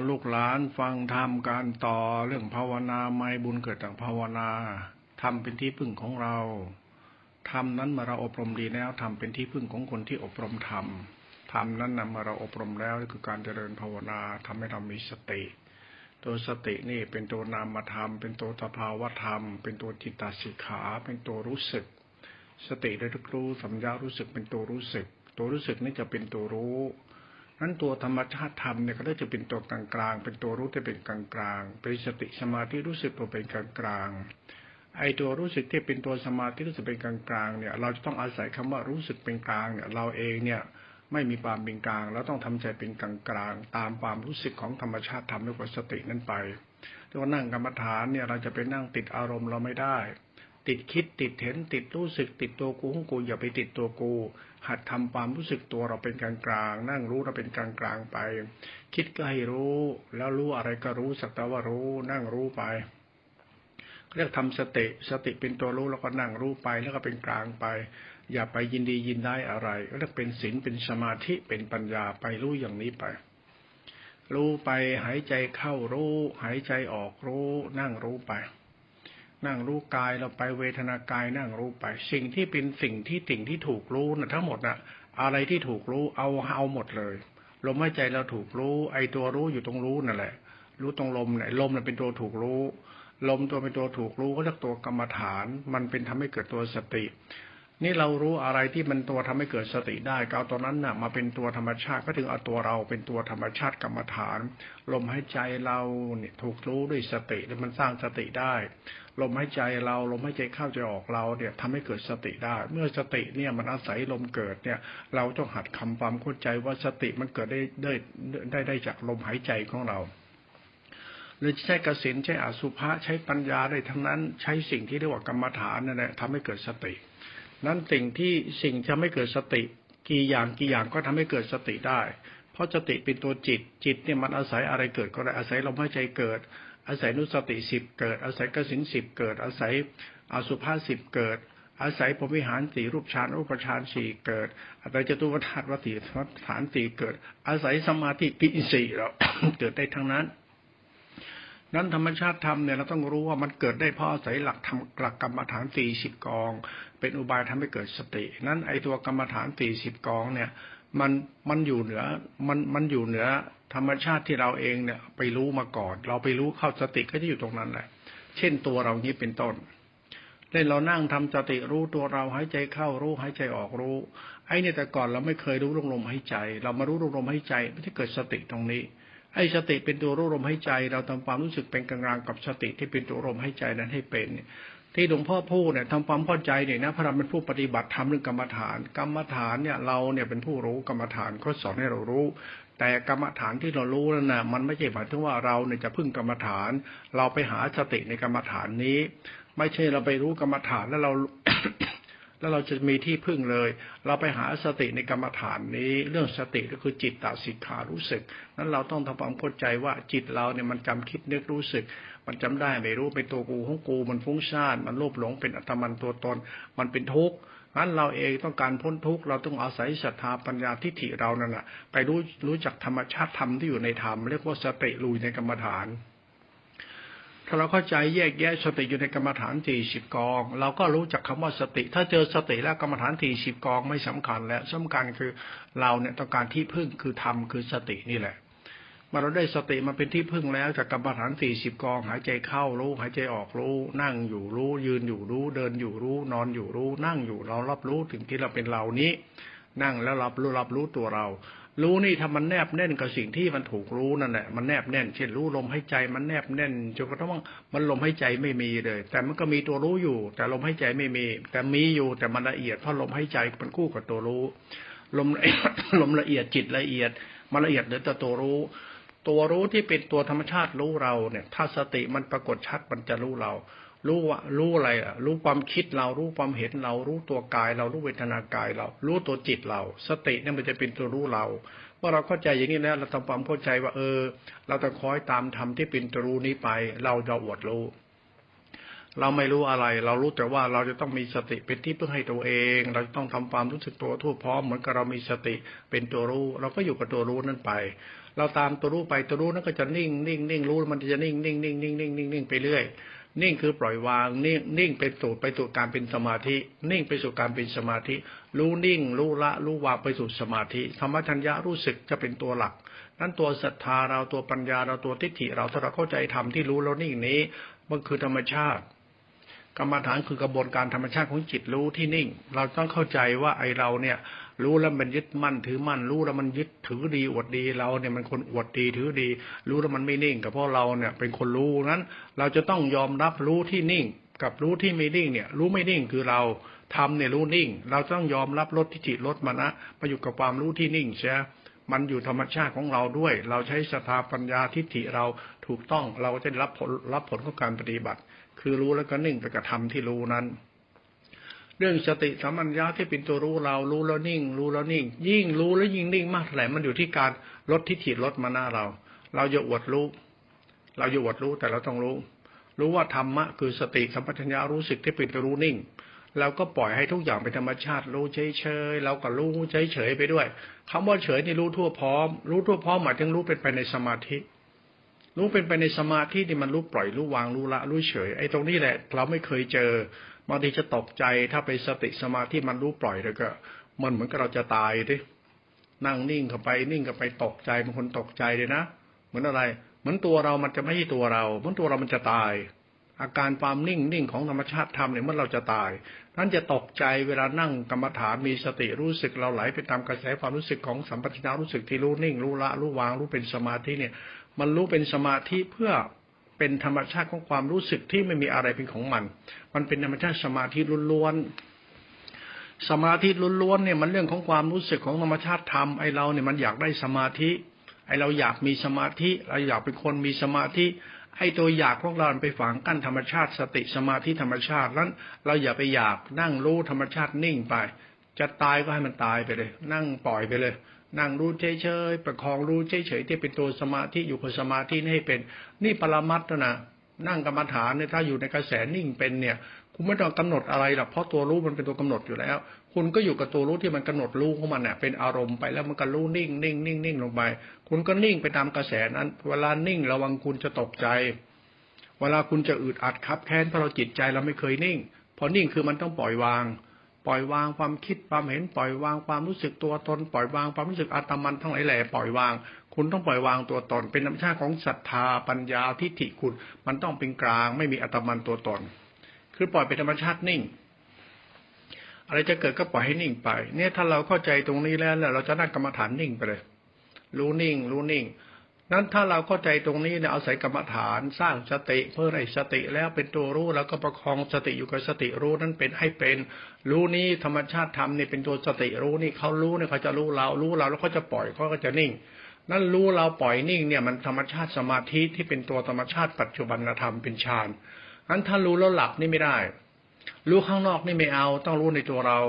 ลูกหลานฟังธรรมการต่อเรื่องภาวนาไม่บุญเกิดจากภาวนาธรรมเป็นที่พึ่งของเราธรรมนั้นเมื่อเราอบรมดีแล้วธรรมเป็นที่พึ่งของคนที่อบรมธรรมธรรมนั้นเมื่อเราอบรมแล้วคือการเจริญภาวนาทำให้เรามีสติตัวสตินี่เป็นตัวนามธรรมเป็นตัวสภาวธรรมเป็นตัวจิตตสิกขาเป็นตัวรู้สึกสติได้รู้สัมยารู้สึกเป็นตัวรู้สึกตัวรู้สึกนี่จะเป็นตัวรู้นั้นตัวธรรมชาติธรรมเนี่ยก็จะเป็นตัวกลางๆเป็นตัวรู้ที่เป็นกลางๆเป็นสติสมาธิรู้สึกตัวเป็นกลางๆไอตัวรู้สึกที่เป็นตัวสมาธิรู้สึกเป็นกลางๆเนี่ยเราจะต้องอาศัยคำว่ารู้สึกเป็นกลางเนี่ยเราเองเนี่ยไม่มีความเป็นกลางเราต้องทำใจเป็นกลางๆตามความรู้สึกของธรรมชาติธรรมด้วยสตินั้นไปตัวนั่งกรรมฐานเนี่ยเราจะไปนั่งติดอารมณ์เราไม่ได้ติดคิดติดเห็นติดรู้สึกติดตัวกูของกูอย่าไปติดตัวกูหัดทำความรู้สึกตัวเราเป็นกลางๆนั่งรู้เราเป็นกลางๆไปคิดก็ให้รู้แล้วรู้อะไรก็รู้สักแต่ว่ารู้นั่งรู้ไปเรียกทำสติเป็นตัวรู้แล้วก็นั่งรู้ไปแล้วก็เป็นกลางไปอย่าไปยินดียินได้อะไรก็เรียกเป็นศีลเป็นสมาธิเป็นปัญญาไปรู้อย่างนี้ไปรู้ไปหายใจเข้ารู้หายใจออกรู้นั่งรู้ไปนั่งรู้กายเราไปเวทนากายนั่งรู้ไปสิ่งที่เป็นสิ่งที่ถูกรู้นะทั้งหมดนะอะไรที่ถูกรู้เอาหมดเลยลมหายใจเราถูกรู้ไอตัวรู้อยู่ตรงรู้นั่นแหละรู้ตรงลมเนี่ยลมเป็นตัวถูกรู้ลมตัวเป็นตัวถูกรู้ก็เรียกตัวกรรมฐานมันเป็นทำให้เกิดตัวสตินี่เรารู้อะไรที่มันตัวทำให้เกิดสติได้ก็เอาตัวนั้นน่ะมาเป็นตัวธรรมชาติก็ถึงเอาตัวเราเป็นตัวธรรมชาติกรรมฐานลมหายใจเราเนี่ยถูกรู้ด้วยสติแล้วมันสร้างสติได้ลมหายใจเราลมหายใจเข้าใจออกเราเนี่ยทำให้เกิดสติได้เมื่อสติเนี่ยมันอาศัยลมเกิดเนี่ยเราต้องหัดคำความเข้าใจว่าสติมันเกิดได้จากลมหายใจของเราหรือใช้กสิณใช้อสุภะใช้ปัญญาได้ทั้งนั้นใช้สิ่งที่เรียกว่ากรรมฐานนั่นแหละทำให้เกิดสตินั้นสิ่งทำให้เกิดสติกี่อย่างก็ทำให้เกิดสติได้เพราะสติเป็นตัวจิตเนี่ยมันอาศัยอะไรเกิดก็ได้อาศัยลมหายใจเกิดอาศัยนุสติ10เกิดอาศัยกสิณ10เกิดอาศัยอสุภะ10เกิดอาศัยพรหมวิหาร4รูปฌานรูปฌาน4เกิดอาศัยจตุวัฏฏวัฏฐาน4เกิดอาศัยสมาธิปิ4แล้ว เกิดได้ทั้งนั้นนั้นธรรมชาติธรรมเนี่ยเราต้องรู้ว่ามันเกิดได้เพราะอาศัยหลักธรรมหลักกรรมฐาน40กองเป็นอุบายทำให้เกิดสตินั้นไอตัวกรรมฐาน40กองเนี่ยมันอยู่เหนือมันอยู่เหนือธรรมชาติที่เราเองเนี่ยไปรู้มาก่อนเราไปรู้เข้าสติก็จะอยู่ตรงนั้นแหละเช่นตัวเรานี้เป็นต้นเล่นเรานั่งทำสติรู้ตัวเราหายใจเข้ารู้หายใจออกรู้ไอ้เนี่ยแต่ก่อนเราไม่เคยรู้ลมหายใจเรามารู้ลมหายใจไม่ได้เกิดสติตรงนี้ไอ้สติเป็นตัวรู้ลมหายใจเราทำความรู้สึกเป็นกลางๆกับสติที่เป็นตัวลมหายใจนั้นให้เป็นที่หลวงพ่อพูดเนี่ยทำความเข้าใจเนี่ยนะพระเราเป็นผู้ปฏิบัติทำเรื่องกรรมฐานเนี่ยเราเนี่ยเป็นผู้รู้กรรมฐานเขาสอนให้เรารู้แต่กรรมฐานที่เรารู้นั่นนะมันไม่ใช่หมายถึงว่าเราเนี่ยจะพึ่งกรรมฐานเราไปหาสติในกรรมฐานนี้ไม่ใช่เราไปรู้กรรมฐานแล้วเรา แล้วเราจะมีที่พึ่งเลยเราไปหาสติในกรรมฐานนี้เรื่องสติก็คือจิตตสิกขารู้สึกนั้นเราต้องทำความเข้าใจว่าจิตเราเนี่ยมันจำคิดนึกรู้สึกมันจำได้ไม่รู้เป็นตัวกูของกูมันฟุ้งซ่านมันโลภหลงเป็นอัตมันตัวตนมันเป็นทุกข์งั้นเราเองต้องการพ้นทุกข์เราต้องอาศัยศรัทธาปัญญาทิฏฐิเรานั่นแหละไปรู้จักธรรมชาติธรรมที่อยู่ในธรรมเรียกว่าสติลุยในกรรมฐานถ้าเราเข้าใจแยกแยะสติอยู่ในกรรมฐาน40กองเราก็รู้จักคำว่าสติถ้าเจอสติแล้วกรรมฐาน40กองไม่สำคัญแล้วสำคัญคือเราเนี่ยต้องการที่พึ่งคือธรรมคือสตินี่แหละเมื่อเราได้สติมาเป็นที่พึ่งแล้วจากกรรมฐาน40กองหายใจเข้ารู้หายใจออกรู้นั่งอยู่รู้ยืนอยู่รู้เดินอยู่รู้นอนอยู่รู้นั่งอยู่เรารับรู้ถึงที่เราเป็นเรานี้นั่งแล้วรับรู้ตัวเรารู้นี่ถ้ามันแนบแน่นกับสิ่งที่มันถูกรู้นั่นแหละมันแนบแน่นเช่นรู้ลมหายใจมันแนบแน่นจนกระทั่งมันลมหายใจไม่มีเลยแต่มันก็มีตัวรู้อยู่แต่ลมหายใจไม่มีแต่มีอยู่แต่มันละเอียดเพราะลมหายใจเป็นคู่กับตัวรู้ลม ลมละเอียดจิตละเอียดมันละเอียดเหลือแต่ตัวรู้ที่เป็นตัวธรรมชาติรู้เราเนี่ยถ้าสติมันปรากฏชัดมันจะรู้เรารู้ว่ารู้อะไรอ่ะรู้ความคิดเรารู้ความเห็นเรารู้ตัวกายเรารู้เวทนากายเรารู้ตัวจิตเราสติเนี่ยมันจะเป็นตัวรู้เราเมื่อเราเข้าใจอย่างนี้แล้วเราทำความเข้าใจว่าเราต้องคอยตามธรรมที่เป็นตัวรู้นี้ไปเราจะอวดรู้ เราไม่รู้อะไรเรารู้แต่ว่าเราจะต้องมีสติเป็นที่พึ่งให้ตัวเองเราต้องทำความรู้สึกตัวทั่วพร้อมเหมือนกับเรามีสติเป็นตัวรู้เราก็อยู่กับตัวรู้นั้นไปเราตามตัวรู้ไปตัวรู้นั้นก็จะนิ่งนิ่งนิ่งรู้มันจะนิ่งนิ่งนิ่งนิ่งนิ่งนิ่งนิ่งไปเรื่อยนิ่งคือปล่อยวางนิ่งเป็นสู่ไปสู่การเป็นสมาธินิ่งไปสู่การเป็นสมาธิรู้นิ่งรู้ละรู้วางไปสู่สมาธิธรรมชัญญะรู้สึกจะเป็นตัวหลักนั้นตัวศรัทธาเราตัวปัญญาเราตัวทิฏฐิเราถ้าเราเข้าใจธรรมที่รู้แล้วนิ่งนี้มันคือธรรมชาติกรรมฐานคือกระบวนการธรรมชาติของจิตรู้ที่นิ่งเราต้องเข้าใจว่าไอเราเนี่ยรู้แล้วมันยึดมั่นถือมั่นรู้แล้วมันยึดถือดีอวดดีเราเนี่ยมันคนอวดดีถือดีรู้แล้วมันไม่นิ่งก็เพราะเราเนี่ยเป็นคนรู้นั้นเราจะต้องยอมรับรู้ที่นิ่งกับรู้ที่ไม่นิ่งเนี่ยรู้ไม่นิ่งคือเราทำเนี่ยรู้นิ่งเราต้องยอมรับลดทิฏฐิลดมานะมาอยู่กับความรู้ที่นิ่งใช่มันอยู่ธรรมชาติของเราด้วยเราใช้ศรัทธาปัญญาทิฏฐิเราถูกต้องเราจะรับผลของการปฏิบัติคือรู้แล้วก็นิ่งไปกับธรรมที่รู้นั้นเรื่องสติสัมปชัญญะที่เป็นตัวรู้เรารู้แล้วนิ่งรู้แล้วนิ่งยิ่งรู้แล้วยิ่งนิ่งมากเท่าไหร่มันอยู่ที่การลดทิฏฐิลดมานะเราอย่าอวดรู้เราอย่าอวดรู้แต่เราต้องรู้ว่าธรรมะคือสติสัมปชัญญะรู้สึกที่เป็นตัวรู้นิ่งเราก็ปล่อยให้ทุกอย่างเป็นธรรมชาติรู้เฉยๆเราก็รู้เฉยๆไปด้วยคำว่าเฉยนี่รู้ทั่วพร้อมรู้ทั่วพร้อมหมายถึงรู้เป็นไปในสมาธิรู้เป็นไปในสมาธิที่มันรู้ปล่อยรู้วางรู้ละรู้เฉยไอ้ตรงนี้แหละเราไม่เคยเจอบางทีจะตกใจถ้าไปสติสมาธิมันรู้ปล่อยแล้วก็มันเหมือนกับเราจะตายดินั่งนิ่งเข้าไปนิ่งเข้าไปตกใจบางคนตกใจเลยนะเหมือนอะไรเหมือนตัวเรามันจะไม่ใช่ตัวเราเหมือนตัวเรามันจะตายอาการความนิ่งของธรรมชาติธรรมเนี่ยเมื่อเราจะตายนั้นจะตกใจเวลานั่งกรรมฐานมีสติรู้สึกเราไหลไปตามกระแสความรู้สึกของสัมปชัญญะรู้สึกที่รู้นิ่งรู้ละรู้วางรู้เป็นสมาธิเนี่ยมันรู้เป็นสมาธิเพื่อเป็นธรรมชาติของความรู้สึกที่ไม่มีอะไรเป็นของมันเป็นธรรมชาติสมาธิล้วนๆสมาธิล้วนๆเนี่ยมันเรื่องของความรู้สึกของธรรมชาติธรรมไอเราเนี่ยมันอยากได้สมาธิไอเราอยากมีสมาธิเราอยากเป็นคนมีสมาธิไอ้ตัวอยากของเราไปฝังกั้นธรรมชาติสติสมาธิธรรมชาตินั้นเราอย่าไปอยากนั่งรู้ธรรมชาตินิ่งไปจะตายก็ให้มันตายไปเลยนั่งปล่อยไปเลยนั่งรู้เฉยๆประคองรู้เฉยๆที่เป็นตัวสมาธิอยู่กับสมาธินี่ให้เป็นนี่ปรมัตถ์นะนั่งกรรมฐานเนี่ยถ้าอยู่ในกระแสนิ่งเป็นเนี่ยคุณไม่ต้องกำหนดอะไรหรอกเพราะตัวรู้มันเป็นตัวกำหนดอยู่แล้วคุณก็อยู่กับตัวรู้ที่มันกำหนดรู้ของมันเนี่ยเป็นอารมณ์ไปแล้วมันก็รู้นิ่งลงไปคุณก็นิ่งไปตามกระแสนั้นเวลานิ่งระวังคุณจะตกใจเวลาคุณจะอึดอัดคับแค้นเพราะเราจิตใจเราไม่เคยนิ่งพอนิ่งคือมันต้องปล่อยวางความคิดความเห็นปล่อยวางความรู้สึกตัวตนปล่อยวางความรู้สึกอาตมันทั้งหลายแหล่ปล่อยวางคุณต้องปล่อยวางตัวตนเป็นธรรมชาติของศรัทธาปัญญาทิฏฐิคุณมันต้องเป็นกลางไม่มีอาตมันตัวตนคือปล่อยเป็นธรรมชาตินิ่งอะไรจะเกิดก็ปล่อยให้นิ่งไปเนี่ยถ้าเราเข้าใจตรงนี้แล้วเราจะนั่งกรรมฐานนิ่งไปเลยรู้นิ่งนั้นถ้าเราเข้าใจตรงนี้เนี่ยเอาศัยกรรมฐานสร้างสติเพื่อให้สติแล้วเป็นตัวรู้แล้วก็ประคองสติอยู่กับสติรู้นั้นเป็นให้เป็นรู้นี้ธรรมชาติธรรมนี่เป็นตัวสติรู้นี่เขารู้เนี่ยเขาจะรู้เราแล้วเขาจะปล่อยเขาก็จะนิ่งนั้นรู้เราปล่อยนิ่งเนี่ยมันธรรมชาติสมาธิที่เป็นตัวธรรมชาติปัจจุบันธรรมเป็นฌานนั้นถ้ารู้แล้วหลับนี่ไม่ได้รู้ข้างนอกนี่ไม่เอาต้องรู้ในตัวเรา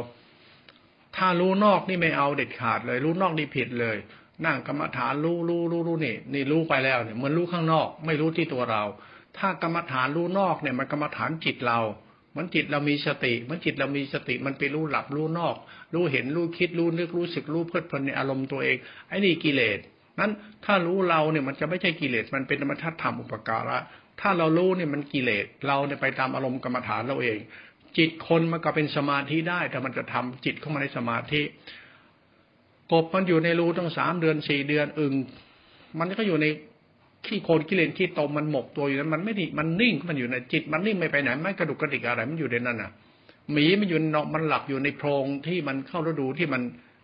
ถ้ารู้นอกนี่ไม่เอาเด็ดขาดเลยรู้นอกนี่ผิดเลยนั่งกรรมฐานรู้นี่รู้ไปแล้วเนี่ยเหมือนรู้ข้างนอกไม่รู้ที่ตัวเราถ้ากรรมฐานรู้นอกเนี่ยมันกรรมฐานจิตเรามันจิตเรามีสติมันจิตเรามีสติมันไปรู้หลับรู้นอกรู้เห็นรู้คิดรู้นึกรู้สึกรู้เพลิดเพลินในอารมณ์ตัวเองไอ้นี่กิเลสนั้นถ้ารู้เราเนี่ยมันจะไม่ใช่กิเลสมันเป็นธรรมชาติธรรมอุปการะถ้าเรารู้เนี่ยมันกิเลสเราเนี่ยไปตามอารมณ์กรรมฐานเราเองจิตคนมันก็เป็นสมาธิได้แต่มันจะทำจิตเข้ามาในสมาธิกบมันอยู่ในรูตั้ง3 เดือน4 เดือนมันก็อยู่ในขี้โคลนขี้เลนขี้ตมมันหมกตัวอยู่นั้นมันไม่ดีมันนิ่งมันอยู่ในจิตมันนิ่งไม่ไปไหนไม่กระดุกกระดิกอะไรมันอยู่ในนั้นน่ะหมีมันอยู่นอกมันหลับอยู่ในโพรงที่มันเข้าฤดูที่มัน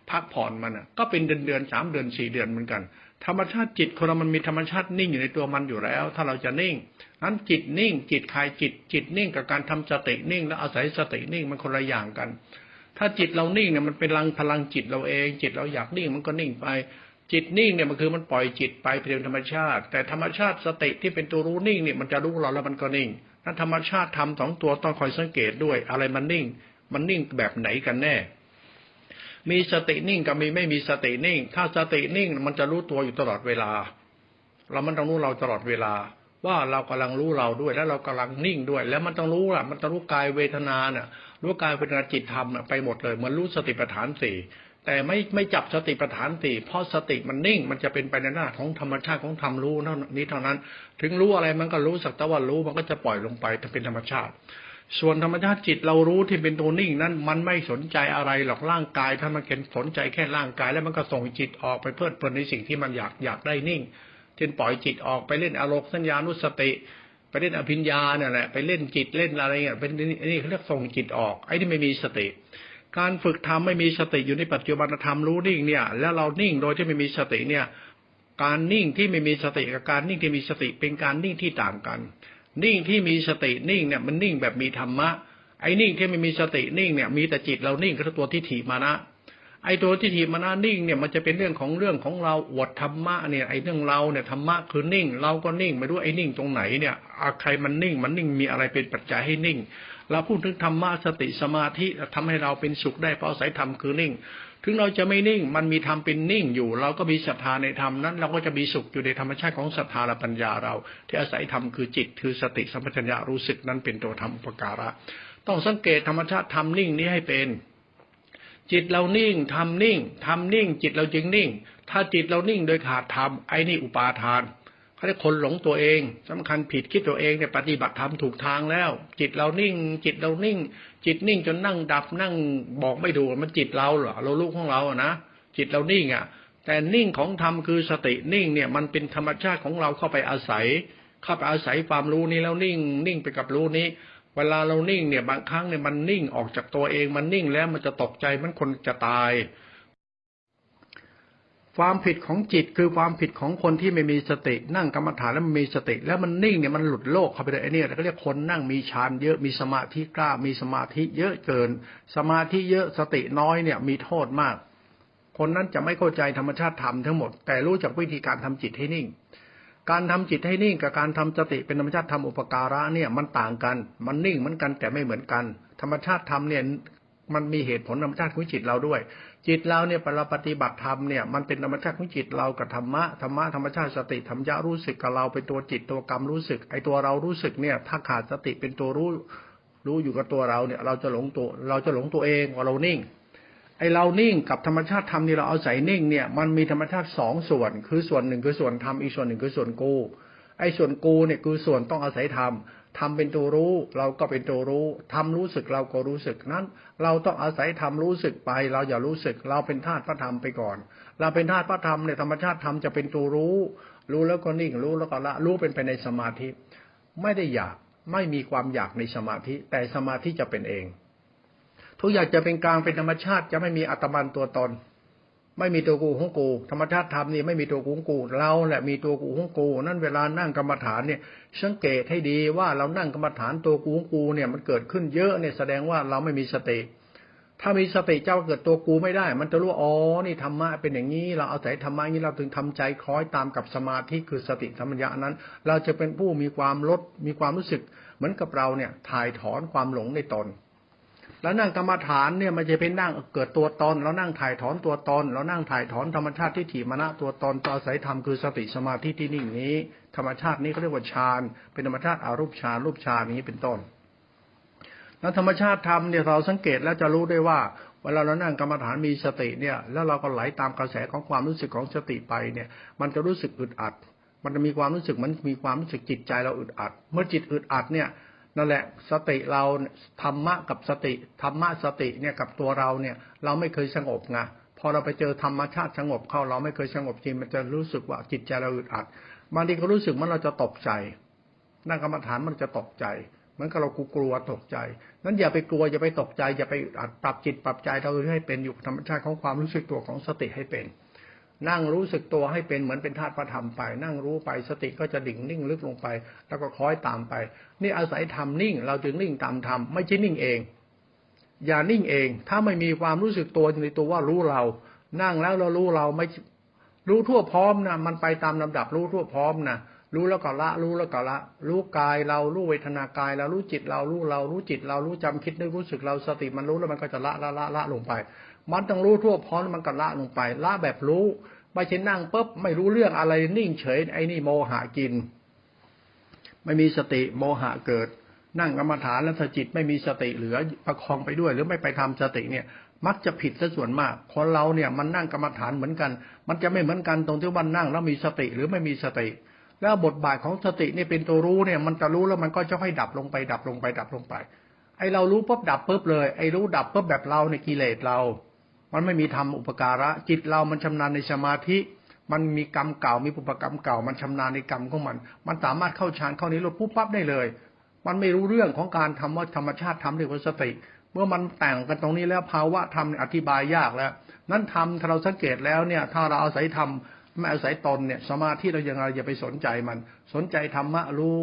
พักผ่อนมันน่ะก็เป็นเดือน3 เดือน4 เดือนเหมือนกันธรรมชาติจิตคนเรามันมีธรรมชาตินิ่งอยู่ในตัวมันอยู่แล้วถ้าเราจะนิ่งนั้นจิตนิ่งจิตคลายจิตนิ่งกับการทำสตินิ่งแล้วอาศัยสตินิ่งมันคนละอย่างกันถ้าจิตเรานิ่งเนี่ยมันเป็นพลังจิตเราเองจิตเราอยากนิ่งมันก็นิ่งไปจิตนิ่งเนี่ยมันคือมันปล่อยจิตไปเป็นธรรมชาติแต่ธรรมชาติสติที่เป็นตัวรู้นิ่งเนี่ยมันจะรู้เราแล้วมันก็นิ่งนั้นธรรมชาติทำ2 ตัวต้องคอยสังเกตด้วยอะไรมันนิ่งแบบไหนกันแน่มีสตินิ่งกับไม่มีสตินิ่งถ้าสตินิ่งมันจะรู้ตัวอยู่ตลอดเวลามันต้องรู้เราตลอดเวลา ว่าเรากำลังรู้เราด้วยแล้วเรากำลังนิ่งด้วยแล้วมันต้องรู้ล่ะมันต้องรู้กายเวทนาเนี่ยรู้กายเวทนาจิตธรรมไปหมดเลยเหมือนรู้สติปัฏฐานสี่แต่ไม่จับสติปัฏฐานสี่เพราะสติมันนิ่งมันจะเป็นไปในหน้าของธรรมชาติของธรรมรู้นี้เท่านั้นถึงรู้อะไรมันก็รู้สักแต่ว่ารู้มันก็จะปล่อยลงไปเป็นธรรมชาติส่วนธรรมชาติจิตเรารู้ที่เป็นตัวนิ่งนั้นมันไม่สนใจอะไรหรอกร่างกายถ้ามันสนใจแค่ร่างกายแล้วมันก็ส่งจิตออกไปเพลิดเพลินในสิ่งที่มันอยากได้นิ่งเช่นปล่อยจิตออกไปเล่นอารมณ์สัญญานุสติไปเล่นอภิญญาเนี่ยแหละไปเล่นจิตเล่นอะไรเงี้ยเป็นนี่เขาเรียกส่งจิตออกไอ้ที่ไม่มีสติการฝึกทำไม่มีสติอยู่ในปัจจุบันธรรมรู้นิ่งเนี่ยแล้วเรานิ่งโดยที่ไม่มีสติเนี่ยการนิ่งที่ไม่มีสติกับการนิ่งที่มีสติเป็นการนิ่งที่ต่างกันนิ่งที่มีสตินิ่งเนี่ยมันนิ่งแบบมีธรรมะไอ้นิ่งที่ไม่มีสตินิ่งเนี่ยมีแต่จิตเรานิ่งคือตัวทิฏฐิมานะไอ้ตัวทิฏฐิมานะนิ่งเนี่ยมันจะเป็นเรื่องของเราอวดธรรมะเนี่ยไอ้เรื่องเราเนี่ยธรรมะคือนิ่งเราก็นิ่งไม่รู้ไอ้นิ่งตรงไหนเนี่ยใครมันนิ่งมีอะไรเป็นปัจจัยให้นิ่งเราพูดถึงธรรมะสติสมาธิทำให้เราเป็นสุขได้เพราะอาศัยธรรมคือนิ่งถึงเราจะไม่นิ่งมันมีธรรมเป็นนิ่งอยู่เราก็มีศรัทธาในธรรมนั้นเราก็จะมีสุขอยู่ในธรรมชาติของศรัทธาและปัญญาเราที่อาศัยธรรมคือจิตคือสติสัมปชัญญะรู้สึกนั้นเป็นตัวธรรมอุปการะต้องสังเกตธรรมชาติธรรมนิ่งนี้ให้เป็นจิตเรานิ่งทำนิ่งจิตเราจึงนิ่งถ้าจิตเรานิ่งโดยขาดธรรมไอ้นี่อุปาทานเขาเรียกคนหลงตัวเองสำคัญผิดคิดตัวเองเนี่ยปฏิบัติธรรมถูกทางแล้วจิตเรานิ่งจิตนิ่งจนนั่งดับนั่งบอกไม่ถูกมันจิตเราเหรอเราลูกของเราอะนะจิตเรานิ่งอ่ะแต่นิ่งของธรรมคือสตินิ่งเนี่ยมันเป็นธรรมชาติของเราเข้าไปอาศัยความรู้นี้แล้วนิ่งไปกับรู้นี้เวลาเรานิ่งเนี่ยบางครั้งเนี่ยมันนิ่งออกจากตัวเองมันนิ่งแล้วมันจะตกใจมันคนจะตายความผิดของจิตคือความผิดของคนที่ไม่มีสตินั่งกรรมฐานแล้วมันมีสติแล้วมันนิ่งเนี่ยมันหลุดโลกเข้าไปเลยไอ้นี่เขาเรียกคนนั่งมีฌานเยอะมีสมาธิกล้ามีสมาธิเยอะเกินสมาธิเยอะสติน้อยเนี่ยมีโทษมากคนนั้นจะไม่เข้าใจธรรมชาติธรรมทั้งหมดแต่รู้จักวิธีการทำจิตให้นิ่งการทำจิตให้นิ่งกับการทำสติเป็นธรรมชาติธรรมอุปการะเนี่ยมันต่างกันมันนิ่งเหมือนกันแต่ไม่เหมือนกันธรรมชาติธรรมเนี่ยมันมีเหตุผลธรรมชาติของจิตเราด้วยจิตเราเนี่ยเราปฏิบัติธรรมเนี่ยมันเป็นธรรมชาติของจิตเรากับธรรมะธรรมชาติสติธรรมญะรู้สึกกับเราเป็นตัวจิตตัวกรรมรู้สึกไอ้ตัวเรารู้สึกเนี่ยถ้าขาดสติเป็นตัวรู้อยู่กับตัวเราเนี่ยเราจะหลงตัวเองว่าเรานิ่งไอ้เรานิ่งกับธรรมชาติธรรมที่เราเอาศัยนิ่งเนี่ยมันมีธรรมชาติสองส่วนคือส่วนหนึ่งคือส่วนธรรมอีกส่วนหนึ่งคือส่วนกูไอ้ส่วนกูเนี่ยคือส่วนต้องอาศัยธรรมธรรมเป็นตัวรู้เราก็เป็นตัวรู้ธรรมรู้สึกเราก็รู้สึกนั้นเราต้องอาศัยธรรมรู้สึกไปเราอย่ารู้สึกเราเป็นธาตุพระธรรมไปก่อนเราเป็นธาตุพระธรรมเนี่ยธรรมชาติธรรมจะเป็นตัวรู้แล้วก็นิ่งรู้แล้วก็ละรู้เป็นไปในสมาธิไม่ได้อยากไม่มีความอยากในสมาธิแต่สมาธิจะเป็นเองทุกอย่างจะเป็นกลางเป็นธรรมชาติจะไม่มีอัตมันตัวตนไม่มีตัวกูของกูธรรมชาติธรรมนี่ไม่มีตัวกูของกูเราแหละมีตัวกูของกูนั่นเวลานั่งกรรมฐานเนี่ยสังเกตให้ดีว่าเรานั่งกรรมฐานตัวกูของกูเนี่ยมันเกิดขึ้นเยอะเนี่ยแสดงว่าเราไม่มีสติถ้ามีสติเจ้าเกิดตัวกูไม่ได้มันจะรู้อ๋อนี่ธรรมะเป็นอย่างนี้เราเอาศัยธรรมะนี้เราถึงทำใจคล้อยตามกับสมาธิคือสติธรรมญานั้นเราจะเป็นผู้มีความรู้สึกเหมือนกับเราเนี่ยถ่ายถอนความหลงในตนแล้วนั่งกรรมฐานเนี่ยมันจะเป็นนั่งเกิดตัวตนแล้วนั่งถ่ายถอนตัวตนแล้วนั่งถ่ายถอนธรรมชาติที่ถิมนะตัวตนต่อสายธรรมคือสติสมาธิที่นิ่งนี้ธรรมชาตินี้เขาเรียกว่าฌานเป็นธรรมชาติอารูปฌานรูปฌานนี้เป็นต้นแล้วธรรมชาติธรรมเนี่ยเราสังเกตแล้วจะรู้ได้ว่าเวลาเรานั่งกรรมฐานมีสติเนี่ยแล้วเราก็ไหลตามกระแสของความรู้สึกของสติไปเนี่ยมันจะรู้สึกอึดอัดมันจะมีความรู้สึกมันมีความรู้สึกจิตใจเราอึดอัดเมื่อจิตอึดอัดเนี่ยนั่นแหละสติเราธรรมะกับสติธรรมะสติเนี่ยกับตัวเราเนี่ยเราไม่เคยสงบไงพอเราไปเจอธรรมชาติสงบเข้าเราไม่เคยสงบจริงมันจะรู้สึกว่าจิตใจเราอึดอัดบางทีก็รู้สึกมันเราจะตกใจนั่งกรรมฐานมันจะตกใจเหมือนกับเรากลัวตกใจนั้นอย่าไปกลัวอย่าไปตกใจอย่าไปอึดอัดปรับจิตปรับใจเราให้เป็นอยู่ธรรมชาติของความรู้สึกตัวของสติให้เป็นนั่งรู้สึกตัวให้เป็นเหมือนเป็นธาตุพระธรรมไปนั่งรู้ไปสติก็จะดิ่งนิ่งลึกลงไปแล้วก็คล้อยตามไปนี่อาศัยธรรมนิ่งเราจึงนิ่งตามธรรมไม่ใช่นิ่งเองอย่านิ่งเองถ้าไม่มีความรู้สึกตัวในตัวว่ารู้เรานั่งแล้วเรารู้เราไม่รู้ทั่วพร้อมนะมันไปตามลำดับรู้ทั่วพร้อมนะรู้แล้วก็ละรู้แล้วก็ละรู้กายเรารู้เวทนากายเรารู้จิตเรารู้จิตเรารู้จำคิดนึกรู้สึกเราสติมันรู้แล้วมันก็จะละลงไปมันต้องรู้ทั่วพร้อมมันก็ละลงไปละแบบรู้ไม่ใช่นั่งปุ๊บไม่รู้เรื่องอะไรนิ่งเฉยไอ้นี่โมหะกิน ไม่มีสติโมหะเกิดนั่งกรรมฐานแล้วถ้าจิตไม่มีสติเหลือประคองไปด้วยหรือไม่ไปทำสติเนี่ยมักจะผิดซะส่วนมากคนเราเนี่ยมันนั่งกรรมฐานเหมือนกันมันจะไม่เหมือนกันตรงที่ว่านั่งแล้วมีสติหรือไม่มีสติแล้วบทบาทของสตินี่เป็นตัวรู้เนี่ยมันจะรู้แล้วมันก็จะค่อยดับลงไปดับลงไปดับลงไปไอเรารู้ปุ๊บดับปุ๊บเลยไอรู้ดับปุ๊บแบบเราในกิเลสเรามันไม่มีธรรมอุปการะจิตเรามันชำนาญในสมาธิมันมีกรรมเก่ามีปุพกรรมเก่ามันชำนาญในกรรมของมันสามารถเข้าฌานเข้านิโรธปุ๊บปั๊บได้เลยมันไม่รู้เรื่องของการทำว่าธรรมชาติทำเรียกว่าสติเมื่อมันแต่งกันตรงนี้แล้วภาวะธรรมอธิบายยากแล้วนั้นธรรมถ้าเราสังเกตแล้วเนี่ยถ้าเราอาศัยธรรมไม่อาศัยตนเนี่ยสมาธิเรายังไงอย่าไปสนใจมันสนใจธรรมะรู้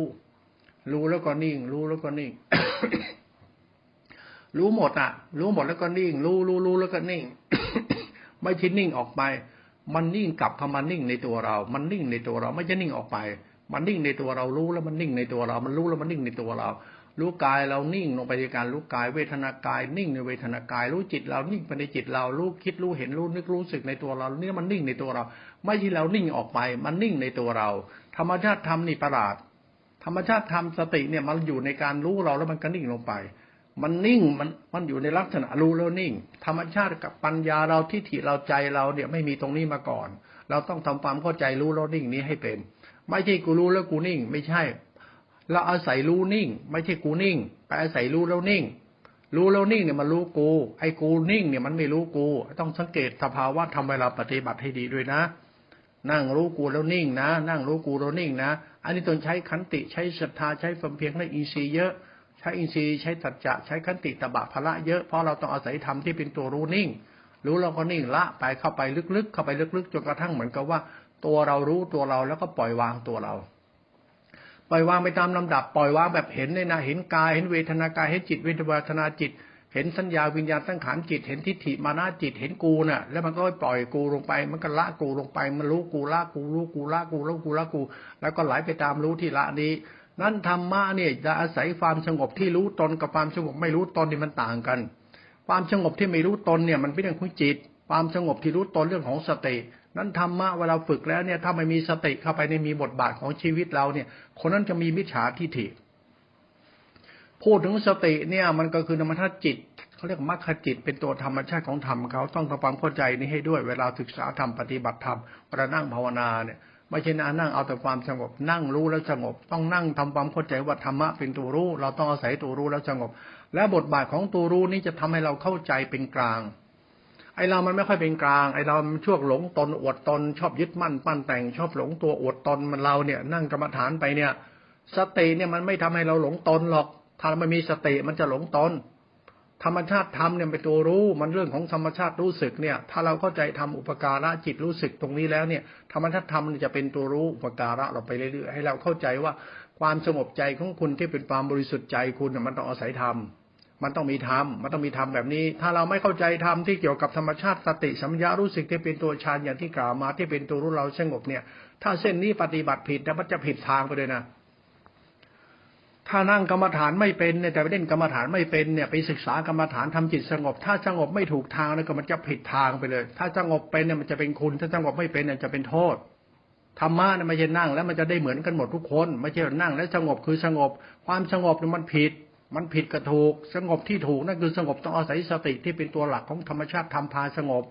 แล้วก็นิ่งรู้แล้วก็นิ่ง รู้หมดอ่ะรู้หมดแล้วก็นิ่งรู้แล้วก็นิ่ง ไม่ใช่นิ่งออกไปมันนิ่งกลับเข้ามานิ่งในตัวเรามันนิ่งในตัวเราไม่ใช่นิ่งออกไปมันนิ่งในตัวเรารู้แล้วมันนิ่งในตัวเรามันรู้แล้วมันนิ่งในตัวเรารู้กายเรานิ่งลงไปในการรู้กายเวทนากายนิ่งในเวทนากายรู้จิตเรานิ่งไปในจิตเรารู้คิดรู้เห็นรู้นึกรู้สึกในตัวเรานี่มันนิ่งในตัวเราไม่ใช่เรานิ่งออกไปมันนิ่งในตัวเราธรรมชาติธรรมนี่ประหลาดธรรมชาติธรรมสติเนี่ยมันอยู่ในการรู้เราแล้วมันก็นิ่งลงไปมันนิ่งมันอยู่ในลักษณะรู้แล้วนิ่งธรรมชาติกับปัญญาเราทิฏฐิเราใจเราเนี่ยไม่มีตรงนี้มาก่อนเราต้องทำความเข้าใจรู้แล้วนิ่งนี้ให้เป็นไม่ใช่กูรู้แล้วกูนิ่งไม่ใช่เราอาศัยรู้นิ่งไม่ใช่กูนิ่งไปอาศัยรู้แล้วนิ่งรู้แล้วนิ่งเนี่ยมันรู้กูไอ้กูนิ่งเนี่ยมันไม่รู้กูต้องสังเกตสภาวะทำเวลาปฏิบัติให้ดีด้วยนะนั่งรู้กูแล้วนิ่งนะนั่งรู้กูแล้วนิ่งนะอันนี้ต้องใช้ขันติใช้ศรัทธาใช้ความเพียรและอินทรีย์เยอะใช้อินทรีย์ใช้สัจจะใช้ขันติตบะพละเยอะเพราะเราต้องอาศัยธรรมที่เป็นตัวรู้นิ่งรู้เราก็นิ่งละไปเข้าไปลึกๆเข้าไปลึกๆจนกระทั่งเหมือนกับว่าตัวเรารู้ตัวเราแล้วก็ปล่อยวางตัวเราปล่อยวางไปตามลำดับปล่อยวางแบบเห็นเลยนะเห็นกายเห็นเวทนากายเห็นจิตเวทนาจิตเห็นสัญญาวิญญาณสังขารจิตเห็นทิฏฐิมานะจิตเห็นกูน่ะแล้วมันก็ปล่อยกูลงไปมันก็ละกูลงไปมันรู้กูละกูรู้กูละกูรู้กูละกูแล้วก็ไหลไปตามรู้ที่ละนี้นั้นธรรมะเนี่ยจะอาศัยความสงบที่รู้ตนกับความสงบไม่รู้ตนนี่มันต่างกันความสงบที่ไม่รู้ตนเนี่ยมันเป็นเรื่องของจิตความสงบที่รู้ตนเรื่องของสตินั้นธรรมะเวลาฝึกแล้วเนี่ยถ้าไม่มีสติเข้าไปในมีบทบาทของชีวิตเราเนี่ยคนนั้นจะมีมิจฉาทิฏฐิพูดถึงสติเนี่ยมันก็คือธรรมชาติจิตเขาเรียกมรรคจิตเป็นตัวธรรมชาติของธรรมเขาต้องทำความเข้าใจนี้ให้ด้วยเวลาศึกษาธรรมปฏิบัติธรรมเวลานั่งภาวนาเนี่ยไม่ใช่นั่งเอาแต่ความสงบนั่งรู้แล้วสงบต้องนั่งทำความเข้าใจว่าธรรมะเป็นตัวรู้เราต้องอาศัยตัวรู้แล้วสงบและบทบาทของตัวรู้นี้จะทำให้เราเข้าใจเป็นกลางไอเรามันไม่ค่อยเป็นกลางไอเรามันช่วงหลงตนอวดตนชอบยึดมั่นปั้นแต่งชอบหลงตัวอวดตนมันเราเนี่ยนั่งกรรมฐานไปเนี่ยสติเนี่ยมันไม่ทำให้เราหลงตนหรอกถ้ามันมีสติมันจะหลงตนธรรมชาติธรรมเนี่ยเป็นตัวรู้มันเรื่องของธรรมชาติรู้สึกเนี่ยถ้าเราเข้าใจทำอุปการะจิตรู้สึกตรงนี้แล้วเนี่ยธรรมชาติธรรมจะเป็นตัวรู้อุปการะเราไปเรื่อยๆให้เราเข้าใจว่าความสงบใจของคุณที่เป็นความบริสุทธิ์ใจคุณมันต้องอาศัยธรรมมันต้องมีธรรมมันต้องมีธรรมแบบนี้ถ้าเราไม่เข้าใจธรรมที่เกี่ยวกับธรรมชาติสติสัมปชัญญะรู้สึกที่เป็นตัวฌานอย่างที่กล่าวมาที่เป็นตัวรู้เราสงบเนี่ยถ้าเส้นนี้ปฏิบัติผิดแล้วมันจะผิดทางไปเลยนะถ้านั่งกรรมฐานไม่เป็นเนี่ยแต่ไปเล่นกรรมฐานไม่เป็นเนี่ยไปศึกษากรรมฐานทำจิตสงบถ้าสงบไม่ถูกทางแล้วก็มันจะผิดทางไปเลยถ้าสงบเป็นเนี่ยมันจะเป็นคุณถ้าสงบไม่เป็นเนี่ยจะเป็นโทษธรรมะเนี่ยไม่ใช่นั่งแล้วมันจะได้เหมือนกันหมดทุกคนไม่ใช่นั่งแล้วสงบคือสงบความสงบเนี่ยมันผิดกับถูกสงบที่ถูกนั่นคือสงบต้องอาศัยสติที่เป็นตัวหลักของธรรมชาติธรรมพาสงบ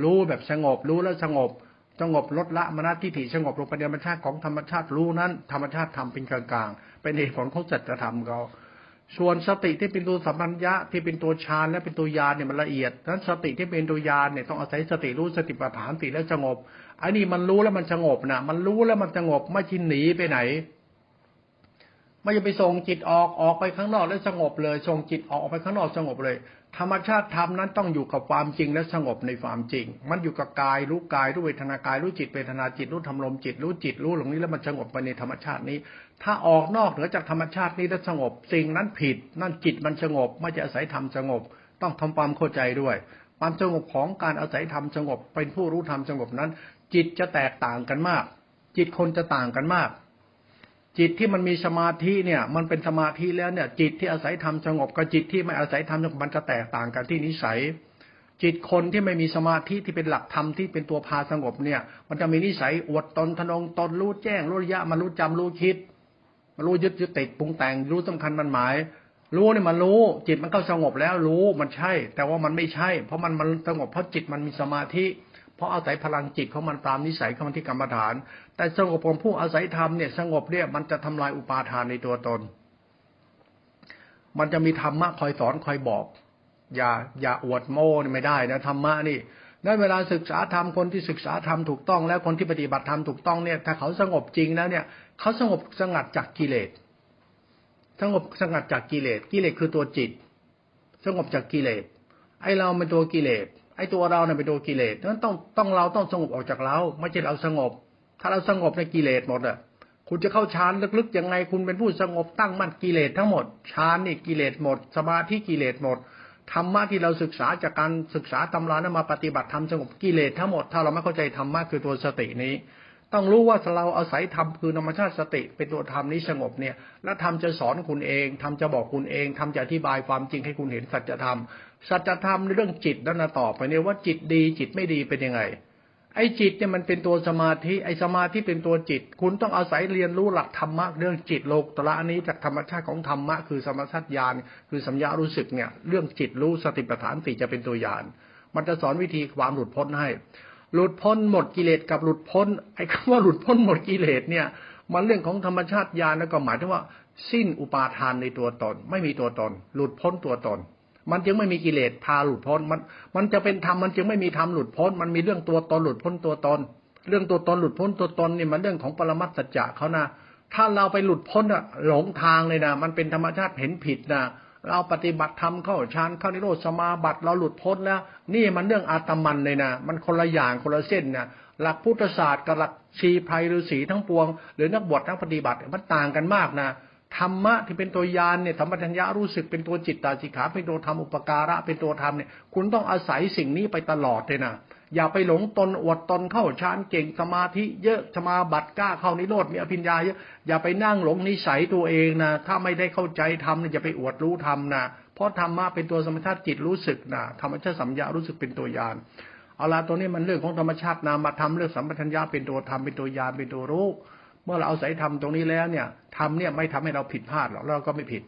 รู้แบบสงบรู้แล้วสงบลดละมานะทิฏฐิสงบลงไปในธรรมชาติของธรรมชาติรู้นั้นธรรมชาติธรรมเป็นกลางๆเป็นเหตุผลของสัจธรรมเขาส่วนสติที่เป็นตัวสัมปชัญญะที่เป็นตัวฌานและเป็นตัวญาณเนี่ยมันละเอียดนั้นสติที่เป็นตัวญาณเนี่ยต้องอาศัยสติรู้สติปัฏฐานสติแล้วสงบอันนี้มันรู้แล้วมันสงบนะมันรู้แล้วมันสงบไม่ชินหนีไปไหนไม่จะไปส่งจิตออกไปข้างนอกแล้วสงบเลยส่งจิตออกไปข้างนอกสงบเลยธรรมชาติธรรมนั้นต้องอยู่กับความจริงและสงบในความจริงมันอยู่กับกายรู้เวทนากายรู้จิตเวทนาจิตรู้ธรรมลมจิตรู้หลงนี้แล้วมันสงบไปในธรรมชาตินี้ถ้าออกนอกเหนือจากธรรมชาตินี้แล้วสงบสิ่งนั้นผิดนั่นจิตมันสงบไม่จะอาศัยธรรมสงบต้องทำความเข้าใจด้วยความสงบของการอาศัยธรรมสงบเป็นผู้รู้ธรรมสงบนั้นจิตจะแตกต่างกันมากจิตคนจะต่างกันมากจิตที่มันมีสมาธิเนี่ยมันเป็นสมาธิแล้วเนี่ยจิตที่อาศัยธรรมสงบกับจิตที่ไม่อาศัยธรรมสงบมันจะแตกต่างกันที่นิสัยจิตคนที่ไม่มีสมาธิที่เป็นหลักธรรมที่เป็นตัวพาสงบเนี่ยมันจะมีนิสัยอวดตนทะนงตนรู้แจ้งรู้ระยะมันรู้จำรู้คิด รู้ยึดติดปรุงแต่งรู้สำคัญมันหมายรู้เนี่ยมันรู้จิตมันก็สงบแล้วรู้มันใช่แต่ว่ามันไม่ใช่เพราะมันสงบเพราะจิตมันมีสมาธิเพราะอาศัยพลังจิตของมันตามนิสัยของมันที่กรรมฐานแต่สงบของผู้อาศัยธรรมเนี่ยสงบเนี่ยมันจะทำลายอุปาทานในตัวตนมันจะมีธรรมะคอยสอนคอยบอกอย่าอวดโม้นี่ไม่ได้นะธรรมะนี่นั้นเวลาศึกษาธรรมคนที่ศึกษาธรรมถูกต้องแล้วคนที่ปฏิบัติธรรมถูกต้องเนี่ยถ้าเขาสงบจริงแล้วเนี่ยเขาสงบสงัดจากกิเลสสงบสงัดจากกิเลสคือตัวจิตสงบจากกิเลสไอ้เราเป็นตัวกิเลสไอ้ตัวเราเนี่ยเป็นตัวกิเลสนั้นเราต้องสงบออกจากเราไม่ใช่เราสงบถ้าเราสงบในกิเลสหมดอ่ะคุณจะเข้าฌานลึกๆยังไงคุณเป็นผู้สงบตั้งมั่นกิเลสทั้งหมดฌานนี่กิเลสหมดสมาธิกิเลสหมดธรรมะที่เราศึกษาจากการศึกษาตำรานั้นมาปฏิบัติธรรมสงบกิเลสทั้งหมดถ้าเราไม่เข้าใจธรรมะคือตัวสตินี้ต้องรู้ว่าเราอาศัยธรรมคือธรรมชาติสติเป็นตัวธรรมนี้สงบเนี่ยแล้วธรรมจะสอนคุณเองธรรมจะบอกคุณเองธรรมจะอธิบายความจริงให้คุณเห็นสัจธรรมในเรื่องจิตนั่นนะต่อไปเนี่ยว่าจิตดีจิตไม่ดีเป็นยังไงไอ้จิตเนี่ยมันเป็นตัวสมาธิไอ้สมาธิเป็นตัวจิตคุณต้องอาศัยเรียนรู้หลักธรรมะเรื่องจิตโลกุตระอันนี้จากธรรมชาติของธรรมะคือสมชาติญาณคือสัญญารู้สึกเนี่ยเรื่องจิตรู้สติปัฏฐานสี่จะเป็นตัวญาณมันจะสอนวิธีความหลุดพ้นให้หลุดพ้นหมดกิเลสกับหลุดพ้นไอ้คำว่าหลุดพ้นหมดกิเลสเนี่ยมันเรื่องของธรรมชาติญาณแล้วก็หมายถึงว่าสิ้นอุปาทานในตัวตนไม่มีตัวตนหลุดพ้นตัวตนมันจึงไม่มีกิเลสพาหลุดพ้นมันจะเป็นธรรมมันจึงไม่มีธรรมหลุดพ้นมันมีเรื่องตัวตนหลุดพ้นตัวตนเรื่องตัวตนหลุดพ้นตัวตนนี่มันเรื่องของปรมัตถสัจจะเขานะถ้าเราไปหลุดพ้นอะหลงทางเลยนะมันเป็นธรรมชาติเห็นผิดนะเราปฏิบัติธรรมเข้าฌานเข้านิโรธสมาบัติเราหลุดพ้นแล้วนี่มันเรื่องอาตมันเลยนะมันคนละอย่างคนละเส้นนะหลักพุทธศาสตร์กับหลักชีไพรฤาษีทั้งปวงหรือนักบวชนักปฏิบัติมันต่างกันมากนะธรรมะที่เป็นตัวญาณเนี่ยธรรมชัญญะรู้สึกเป็นตัวจิตตาสิกขาเป็นตัวธรรมอุปการะเป็นตัวธรรมเนี่ยคุณต้องอาศัยสิ่งนี้ไปตลอดเลยนะอย่าไปหลงตนอวดตนเข้าฌานเก่งสมาธิเยอะสมาบัติกล้าเข้านิโรธมีอภิญญาเยอะอย่าไปนั่งหลงนิสัยตัวเองนะถ้าไม่ได้เข้าใจธรรมเนี่ยอย่าไปอวดรู้ธรรมนะเพราะธรรมะเป็นตัวสมชาติจิตรู้สึกนะธรรมชาติสัมยารู้สึกเป็นตัวญาณเอาละตัวนี้มันเรื่องของธรรมชาตินามธรรมเรื่องสัมปชัญญะเป็นตัวธรรมเป็นตัวญาณเป็นตัวรู้เมื่อเราเอาศัยธรรมตรงนี้แล้วเนี่ยธรรมเนี่ยไม่ทำให้เราผิดพลาดหรอกเราก็ไม่ผิด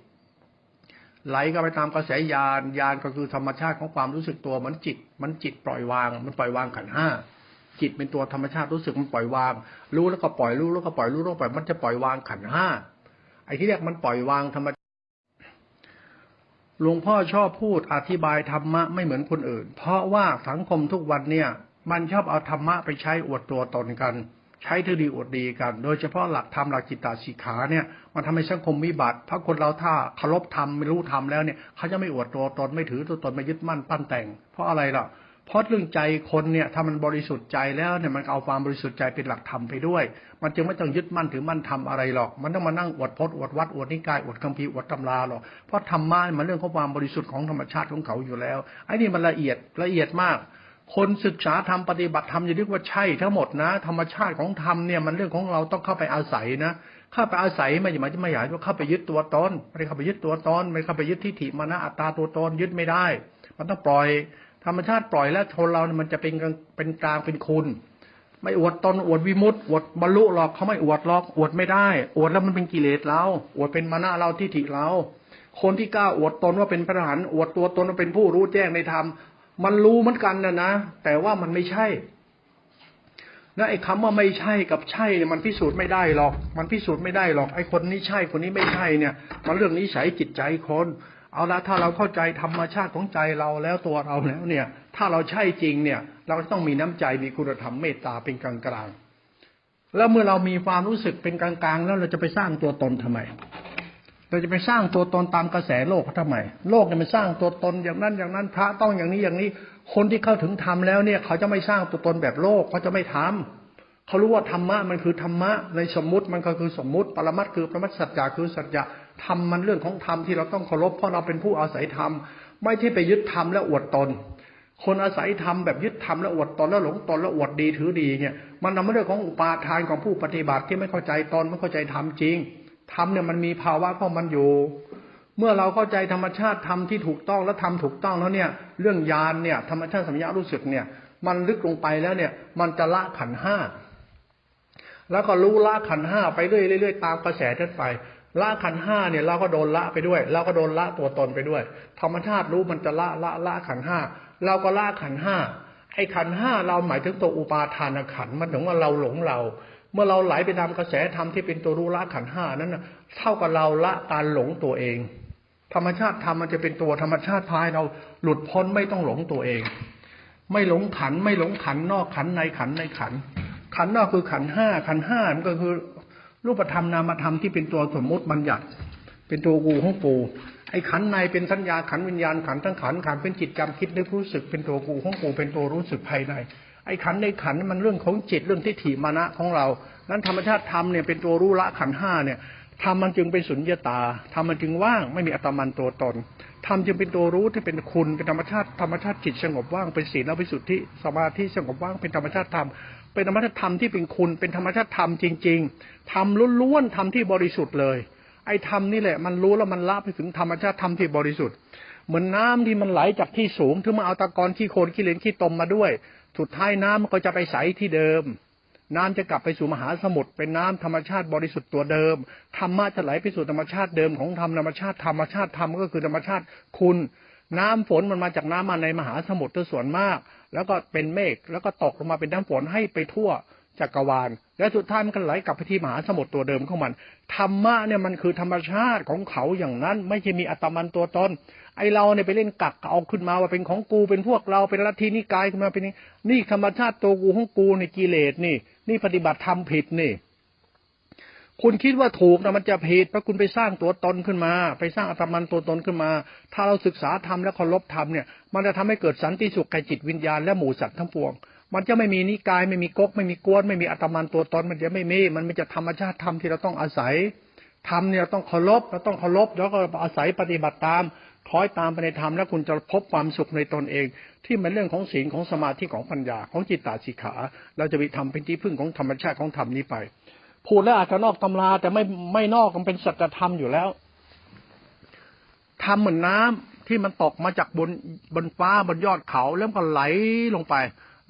ไหลก็ไปตามกระแสญาณก็คือธรรมชาติของความรู้สึกตัวมันจิตปล่อยวางมันปล่อยวางขันธ์ห้าจิตเป็นตัวธรรมชาติรู้สึกมันปล่อยวางรู้แล้วก็ปล่อยรู้แล้วก็ปล่อยรู้แล้วก็ปล่อยมันจะปล่อยวางขันธ์ห้าไอ้ที่เรียกมันปล่อยวางธรรมหลวงพ่อชอบพูดอธิบายธรรมะไม่เหมือนคนอื่นเพราะว่าสังคมทุกวันเนี่ยมันชอบเอาธรรมะไปใช้อวดตัวตนกันใช้ทฤษฎีอวดดีกันโดยเฉพาะหลักธรรมหลักจิตตสิกขาเนี่ยมันทำให้สังคมวิบัติเพราะคนเราถ้าเคารพธรรมไม่รู้ธรรมแล้วเนี่ยเขาจะไม่อวดตัวตนไม่ถือตัวตนไม่ยึดมั่นปั้นแต่งเพราะอะไรล่ะเพราะเรื่องใจคนเนี่ยถ้ามันบริสุทธิ์ใจแล้วเนี่ยมันเอาความบริสุทธิ์ใจเป็นหลักธรรมไปด้วยมันจึงไม่ต้องยึดมั่นถือมั่นทำอะไรหรอกมันต้องมานั่งอวดพจน์อวดวัดอวดนิกายอวดคัมภีร์อวดตำราหรอกเพราะธรรมะมันเรื่องของความบริสุทธิ์ของธรรมชาติของเขาอยู่แล้วไอ้นี่มันละเอียดมากคนศึกษาธรรมปฏิบัติธรรมอย่าเรียกว่าใช่ทั้งหมดนะธรรมชาติของธรรมเนี่ยมันเรื่องของเราต้องเข้าไปอาศัยนะเข้าไปอาศัยไม่ใช่หมายว่าเข้าไปยึดตัวตนไม่ได้เข้าไปยึดตัวตนไม่เข้าไปยึดทิฏฐิมานะอัตตาตัวตนยึดไม่ได้มันต้องปล่อยธรรมชาติปล่อยแล้วคนเราเนี่ยมันจะเป็นกลางเป็นคุณไม่อวดตนอวดวิมุตติอวดบรรลุหรอกเขาไม่อวดหรอกอวดไม่ได้อวดแล้วมันเป็นกิเลสเราอวดเป็นมานะเราทิฏฐิเราคนที่กล้าอวดตนว่าเป็นพระอรหันต์อวดตัวตนว่าเป็นผู้รู้แจ้งในธรรมมันรู้เหมือนกันนะแต่ว่ามันไม่ใช่นะไอ้คำว่าไม่ใช่กับใช่เนี่ยมันพิสูจน์ไม่ได้หรอกมันพิสูจน์ไม่ได้หรอกไอ้คนนี้ใช่คนนี้ไม่ใช่เนี่ยมันเรื่องนิสัยจิตใจคนเอาละถ้าเราเข้าใจธรรมชาติของใจเราแล้วตัวเราแล้วเนี่ยถ้าเราใช่จริงเนี่ยเราต้องมีน้ำใจมีคุณธรรมเมตตาเป็นกลางๆแล้วเมื่อเรามีความรู้สึกเป็นกลางๆแล้วเราจะไปสร้างตัวตนทำไมเราจะไปสร้างตัวตนตามกระแสโลกเขาทำไมโลกเนี่ยมันสร้างตัวตนอย่างนั้นพระต้องอย่างนี้คนที่เข้าถึงธรรมแล้วเนี่ยเขาจะไม่สร้างตัวตนแบบโลกเขาจะไม่ทำเขารู้ว่าธรรมะมันคือธรรมะในสมมุติมันก็คือสมมุติปรมัตถ์คือปรมัตถสัจจะคือสัจจะธรรมมันเรื่องของธรรมที่เราต้องเคารพเพราะเราเป็นผู้อาศัยธรรมไม่ที่ไปยึดธรรมแล้วอวดตนคนอาศัยธรรมแบบยึดธรรมแล้วอวดตนแล้วหลงตนแล้วอวดดีถือดีเนี่ยมันนำมาเรื่องของอุปาทานของผู้ปฏิบัติที่ไม่เข้าใจตนไม่เข้าใจธรรมจริงธรรมเนี่ยมันมีภาวะของมันอยู่เมื่อเราเข้าใจธรรมชาติธรรมที่ถูกต้องและทำถูกต้องแล้วเนี่ยเรื่องญาณเนี่ยธรรมชาติสัมยารู้สึกเนี่ยมันลึกลงไปแล้วเนี่ยมันจะละขันธ์ห้าแล้วก็รู้ละขันธ์ห้าไปเรื่อยๆตามกระแสนั้นไป ละขันธ์ห้าเนี่ยเราก็โดนละไปด้วยเราก็โดนละตัวตนไปด้วยธรรมชาติรู้มันจะละขันธ์ห้าเราก็ละขันธ์ห้าไอ้ขันธ์ห้าเราหมายถึงตัวอุปาทานขันธ์มันถึงว่าเราหลงเราเมื่อเราไหลไปตามกระแสธรรมที่เป็นตัวรู้ละขันธ์ห้านั้นนะเท่ากับเราละการหลงตัวเองธรรมชาติธรรมมันจะเป็นตัวธรรมชาติพายเราหลุดพ้นไม่ต้องหลงตัวเองไม่หลงขันไม่หลงขันนอกขันในขันในขันขันนอกคือขันห้าขันห้ามันก็คือรูปธรรมนามธรรมที่เป็นตัวสมมุติบัญญัติเป็นตัวกูของกูไอ้ขันในเป็นสัญญาขันวิญญาณขันทั้งขันเป็นจิตจำคิดนึกรู้สึกเป็นตัวกูของกูเป็นตัวรู้สึกภายในไอ้ขันในขันมันเรื่องของจิตเรื่องทิฏฐิมานะของเรานั้นธรรมชาติธรรมเนี่ยเป็นตัวรู้ละขันห้าเนี่ยธรรมมันจึงเป็นสุญญตาธรรมมันจึงว่างไม่มีอัตมันตัวตนธรรมจึงเป็นตัวรู้ที่เป็นคุณเป็นธรรมชาติจิตสงบว่างเป็นศีลวิสุทธิสมาธิสงบว่างเป็นธรรมชาติธรรมเป็นธรรมชาติธรรมที่เป็นคุณเป็นธรรมชาติธรรมจริงๆธรรมล้วนๆธรรมที่บริสุทธิ์เลยไอ้ธรรมนี่แหละมันรู้แล้วมันละไปถึงธรรมชาติธรรมที่บริสุทธิ์เหมือนน้ำที่มันไหลจากที่สูงถึงมาเอาตะกอนขี้โคลนขี้เลนขี้ตมมาด้วยสุดท้ายน้ำมันก็จะไปใสที่เดิมน้ำจะกลับไปสู่มหาสมุทรเป็นน้ำธรรมชาติบริสุทธิ์ตัวเดิมธรรมะจะไหลไปสู่ธรรมชาติเดิมของธรรมชาติธรรมก็คือธรรมชาติคุณน้ำฝนมันมาจากน้ำมาในมหาสมุทรส่วนมากแล้วก็เป็นเมฆแล้วก็ตกลงมาเป็นน้ำฝนให้ไปทั่วจักรวาลและสุดท้ายมันก็ไหลกลับไปที่มหาสมุทรตัวเดิมของมันธรรมะเนี่ยมันคือธรรมชาติของเขาอย่างนั้นไม่ใช่มีอัตมันตัวตนไอเราเนี่ยไปเล่นกักเอาขึ้นมาว่าเป็นของกูเป็นพวกเราเป็นลัทธินิกายขึ้นมาเป็นนี่ธรรมชาติตัวกูของกูในกิเลสนี่ปฏิบัติธรรมผิดนี่คุณคิดว่าถูกนะมันจะผิดเพราะคุณไปสร้างตัวตนขึ้นมาไปสร้างอัตมันตัวตนขึ้นมาถ้าเราศึกษาธรรมและเคารพธรรมเนี่ยมันจะทำให้เกิดสันติสุขแก่จิตวิญญาณและหมู่สัตว์ทั้งปวงมันจะไม่มีนิกายไม่มีก๊กไม่มีกวนไม่มีอัตมันตัวตนมันจะไม่มีมันจะธรรมชาติธรรมที่เราต้องอาศัยธรรมเนี่ยเราต้องเคารพแล้วก็อาศัยปฏิบัติตามคล้อยตามไปในธรรมแล้วคุณจะพบความสุขในตนเองที่เป็นเรื่องของศีลของสมาธิของปัญญาของจิตตสิกขาเราจะมีธรรมเป็นที่พึ่งของธรรมชาติของธรรมนี้ไปพูดแล้วอาจจะนอกตำราแต่ไม่นอกมันเป็นสัจธรรมอยู่แล้วธรรมเหมือนน้ำที่มันตกมาจากบนฟ้าบนยอดเขาแล้วก็ไหลลงไป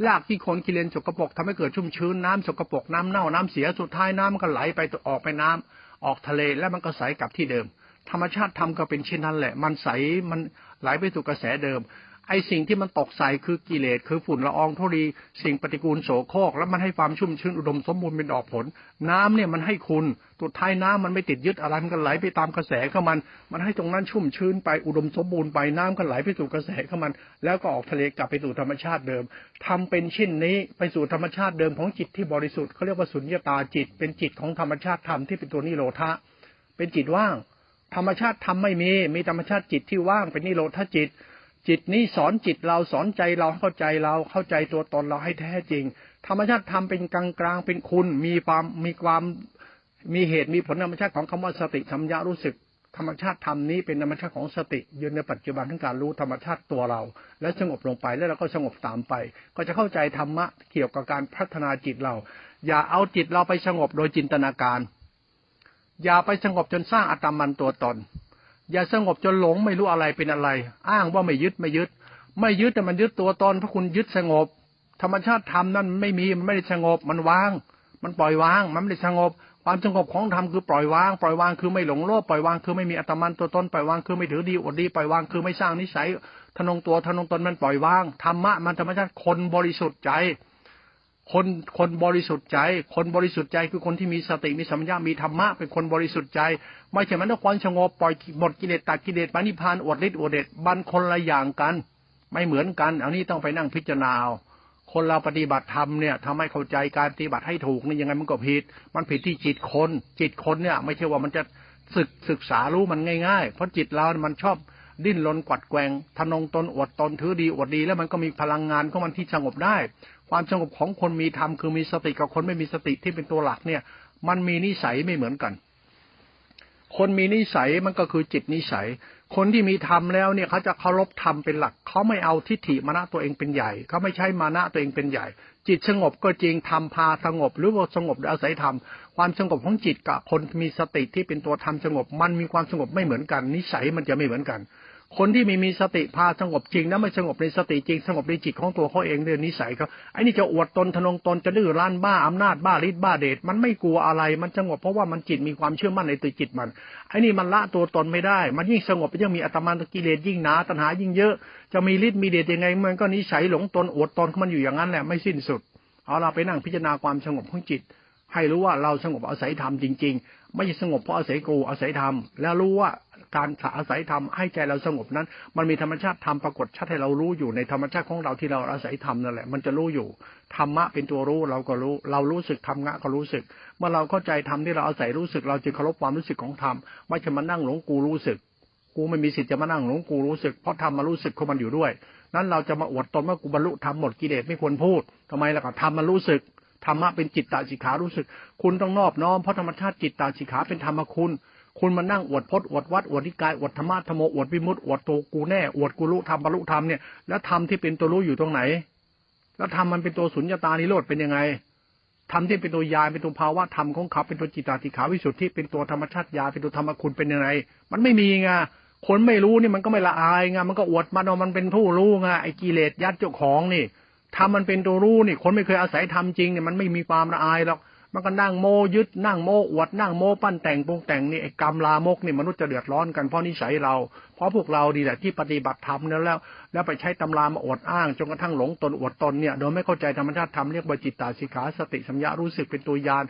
ลากที่คนขี้เลนสกปรกทำให้เกิดชุ่มชื้นน้ำสกปรกน้ำเน่าน้ำเสียสุดท้ายน้ำมันก็ไหลไปออกไปน้ำออกทะเลแล้วมันก็ใสกลับที่เดิมธรรมชาติธรรมก็เป็นเช่นนั้นแหละมันใสมันไหลไปสู่กระแสเดิมไอ้สิ่งที่มันตกใส่คือกิเลสคือฝุ่นละอองธุลีสิ่งปฏิกูลโสโครกแล้วมันให้ความชุ่มชื้นอุดมสมบูรณ์เป็นดอกผลน้ำเนี่ยมันให้คุณสุดท้ายน้ำมันไม่ติดยึดอะไรมันก็ไหลไปตามกระแสของมันให้ตรงนั้นชุ่มชื้นไปอุดมสมบูรณ์ไปน้ำก็ไหลไปสู่กระแสของมันแล้วก็ออกทะเลกลับไปสู่ธรรมชาติเดิมทำเป็นเช่นนี้ไปสู่ธรรมชาติเดิมของจิตที่บริสุทธิ์เขาเรียกว่าสุญญตาจิตเป็นจิตของธรรมชาติธรรมที่เป็นตัวนิโรธะเป็นจิตว่างธรรมชาติธรรมไม่มีธรรมชาติจิตที่ว่างเป็นนิโรธจิตจิตนี้สอนจิตเราสอนใจเราเข้าใจตัวตนเราให้แท้จริงธรรมชาติธรรมเป็นกลางเป็นคุณมีเหตุมีผลธรรมชาติของคำว่าสติสัมยารู้สึกธรรมชาติธรรมนี้เป็นธรรมชาติของสติยืนในปัจจุบันทั้งการรู้ธรรมชาติตัวเราและสงบลงไปแล้วเราก็สงบตามไปก็จะเข้าใจธรรมะเกี่ยวกับการพัฒนาจิตเราอย่าเอาจิตเราไปสงบโดยจินตนาการอย่าไปสงบจนสร้างอัตมันตัวตนอย่าสงบจนหลงไม่รู้อะไรเป็นอะไรอ้างว่าไม่ยึดแต่มันยึดตัวตนเพราะคุณยึดสงบธรรมชาติธรรมนั่นไม่มีมันไม่ได้สงบมันวางมันปล่อยวางมันไม่ได้สงบความสงบของธรรมคือปล่อยวางคือไม่หลงโลภปล่อยวางคือไม่มีอัตมันตัวตนปล่อยวางคือไม่ถือดีอดดีปล่อยวางคือไม่สร้างนิสัยทะนงตัวทะนงตนมันปล่อยวางธรรมะมันธรรมชาติคนบริสุทธิ์ใจคนบริสุทธิ์ใจคนบริสุทธิ์ใจคือคนที่มีสติมีสัมปชัญญะมีธรรมะเป็นคนบริสุทธิ์ใจไม่ใช่มันต้องความสงบปล่อยหมดกิเลสตัดกิเลสปานิพพานอวดฤทธิ์อวดเดชบันคนละอย่างกันไม่เหมือนกันอันนี้ต้องไปนั่งพิจารณาคนเราปฏิบัติธรรมเนี่ยทำให้เข้าใจการปฏิบัติให้ถูกนี่ยังไงมันก็ผิดมันผิดที่จิตคนเนี่ยไม่ใช่ว่ามันจะศึกษารู้มันง่ายๆเพราะจิตเรามันชอบดิ้นรนกวัดแกว่งทะนงตนอวดตนถือดีอวดดีแล้วมันก็มีพลังงานของมันที่สงบได้ความสงบของคนมีธรรมคือมีสติกับคนไม่มีสติที่เป็นตัวหลักเนี่ยมันมีนิสัยไม่เหมือนกันคนมีนิสัยมันก็คือจิตนิสัยคนที่มีธรรมแล้วเนี่ยเขาจะเคารพธรรมเป็นหลักเขาไม่เอาทิฏฐิมานะตัวเองเป็นใหญ่เขาไม่ใช่มานะตัวเองเป็นใหญ่จิตสงบก็จริงธรรมพาสงบหรือว่าสงบโดยอาศัยธรรมความสงบของจิตกับคนมีสติที่เป็นตัวธรรมสงบมันมีความสงบไม่เหมือนกันนิสัยมันจะไม่เหมือนกัน คนที่ไม่มีสติพาสงบจริงนะไม่สงบในสติจริงสงบในจิตของตัวเขาเองเรื่องนิสัยเขาไอ้นี่จะอวดตนทะนงตนจะดื้อรั้นบ้าอำนาจบ้าฤทธิ์บ้าเดชมันไม่กลัวอะไรมันสงบเพราะว่ามันจิตมีความเชื่อมั่นในตัวจิตมันไอ้นี่มันละตัวตนไม่ได้มันยิ่งสงบยิ่งมีอัตมันกิเลสยิ่งหนาตัณหายิ่งเยอะจะมีฤทธิ์มีเดชยังไงมันก็นิสัยหลงตนอวดตนมันอยู่อย่างนั้นแหละไม่สิ้นสุดเอาเราไปนั่งพิจารณาความสงบของจิตให้รู้ว่าเราสงบอาศัยธรรมจริงๆไม่ใช่สงบเพราะอาศัยกูอาศัยธรรมแล้วรู้ว่าการอาศัยธรรมให้ใจเราสงบนั้นมันมีธรรมชาติธรรมปรากฏชัดให้เรารู้อยู่ในธรรมชาติของเราที่เราอาศัยธรรมนั่นแหละมันจะรู้อยู่ธรรมะเป็นตัวรู้เราก็รู้เรารู้สึกธรรมะก็รู้สึกเมื่อเราเข้าใจธรรมที่เราอาศัยรู้สึกเราจะเคารพความรู้สึกของธรรมไม่ใช่มานั่งหลงกูรู้สึกกูไม่มีสิทธิ์จะมานั่งหลงกูรู้สึกเพราะธรรมมารู้สึกของมันอยู่ด้วยนั้นเราจะมาอวดตนว่ากูบรรลุธรรมหมดกิเลสไม่ควรพูดทำไมล่ะก็ธรรมมันรู้สึกธรรมะเป็นจิตตสิกขารู้สึกคุณต้องนอบน้อมเพราะธรรมชาติจิตตสิกขาเป็นธรรมคุณมานั่งอวดพจน์อวดวัดอวดนิกายอวดธรรมะธรรมโมอวดวิมุตติอวดตัวกูแน่อวดกูรู้ธรรมบรรลุธรรมเนี่ยแล้วธรรมที่เป็นตัวรู้อยู่ตรงไหนแล้วธรรมมันเป็นตัวสุญญตานิโรธเป็นยังไงธรรมที่เป็นตัวยาเป็นตัวภาวะธรรมของเขาเป็นตัวจิตตสิกขาวิสุทธิเป็นตัวธรรมชาติยาเป็นตัวธรรมคุณเป็นยังไงมันไม่มีไงคนไม่รู้นี่มันก็ไม่ละอายไงมันก็อวดมันมันเป็นผู้รู้ไงไอ้กิเลสยัดเจ้าของนี่ธรรมมันเป็นตัวรู้นี่คนไม่เคยอาศัยธรรมจริงเนี่ยมันไม่มีความละอายหรอกมันก็นั่งโมยึดนั่งโมอวดนั่งโมปั้นแต่งปรุงแต่งนี่ไอ้กรรมลามกนี่มนุษย์จะเดือดร้อนกันเพราะนิสัยเราเพราะพวกเราดีแหละที่ปฏิบัติธรรมนั้นแล้วไปใช้ตำรามาอวดอ้างจนกระทั่งหลงตนอวดตนเนี่ยโดยไม่เข้าใจธรรมชาติธรรมเรียกว่าจิตตสิกขาสติสัมยารู้สึกเป็นตัวยาน